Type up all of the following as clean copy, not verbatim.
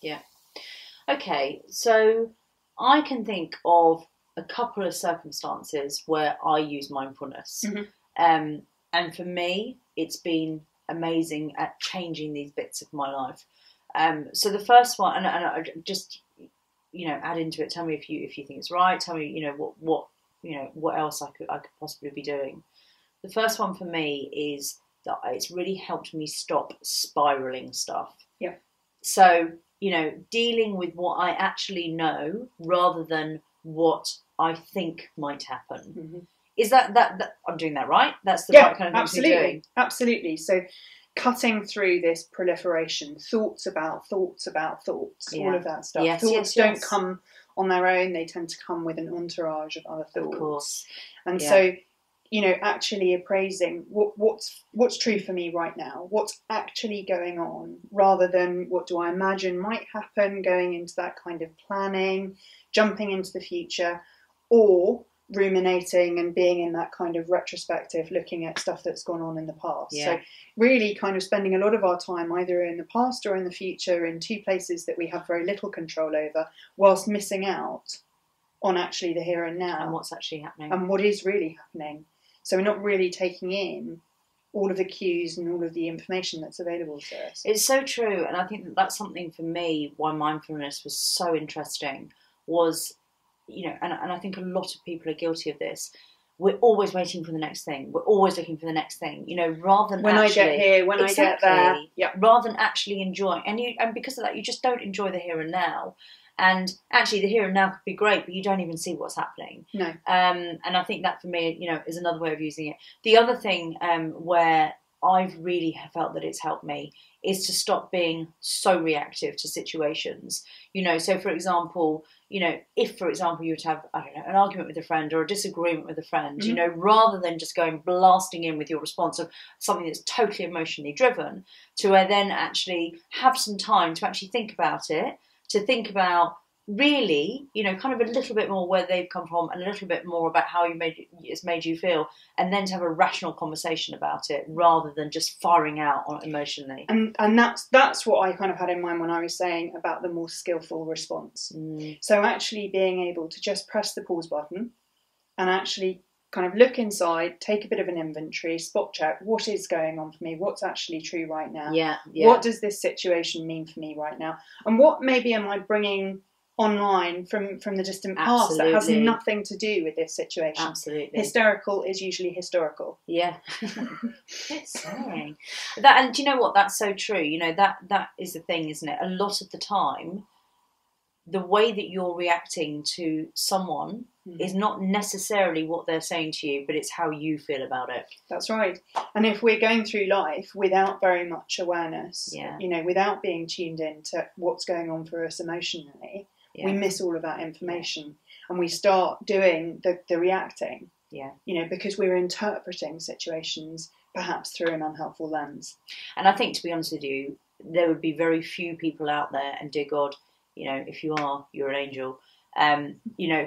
Yeah. Okay, so I can think of a couple of circumstances where I use mindfulness. And for me, it's been amazing at changing these bits of my life. So the first one, and I just, add into it. Tell me if you think it's right. Tell me, what else I could possibly be doing. The first one for me is that it's really helped me stop spiraling stuff. Yeah. So, dealing with what I actually know rather than what I think might happen. Is that I'm doing that right? That's the right kind of thing to be doing. Absolutely. So cutting through this proliferation, thoughts about thoughts, all of that stuff. Thoughts don't come on their own, they tend to come with an entourage of other thoughts. Of course. And so, actually appraising what's true for me right now, what's actually going on, rather than what do I imagine might happen, going into that kind of planning, jumping into the future, or ruminating and being in that kind of retrospective, looking at stuff that's gone on in the past. So really kind of spending a lot of our time either in the past or in the future in two places that we have very little control over, whilst missing out on actually the here and now. And what's actually happening. And what is really happening. So we're not really taking in all of the cues and all of the information that's available to us. It's so true. And I think that's something for me, why mindfulness was so interesting, was, and I think a lot of people are guilty of this. We're always waiting for the next thing. We're always looking for the next thing, rather than when I get here, when I get there. Yeah. Rather than actually enjoying. And because of that, you just don't enjoy the here and now. And actually, the here and now could be great, but you don't even see what's happening. No. And I think that for me, is another way of using it. The other thing where I've really felt that it's helped me is to stop being so reactive to situations. So for example, if for example you were to have, an argument with a friend or a disagreement with a friend, rather than just going blasting in with your response of something that's totally emotionally driven, to then actually have some time to actually think about it, to think about really, kind of a little bit more where they've come from and a little bit more about how it's made you feel, and then to have a rational conversation about it rather than just firing out on emotionally. And that's what I kind of had in mind when I was saying about the more skillful response. So actually being able to just press the pause button and actually kind of look inside, take a bit of an inventory, spot check what is going on for me, what's actually true right now. What does this situation mean for me right now? And what maybe am I bringing online from the distant past that has nothing to do with this situation? Absolutely. Hysterical is usually historical. Yeah. Good saying. That, and do you know what? That's so true. That is the thing, isn't it? A lot of the time, the way that you're reacting to someone is not necessarily what they're saying to you, but it's how you feel about it. That's right. And if we're going through life without very much awareness, without being tuned in to what's going on for us emotionally, we miss all of that information and we start doing the reacting, because we're interpreting situations perhaps through an unhelpful lens. And I think, to be honest with you, there would be very few people out there, and dear God, if you are, you're an angel,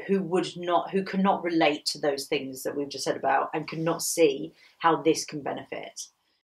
who cannot relate to those things that we've just said about and could not see how this can benefit.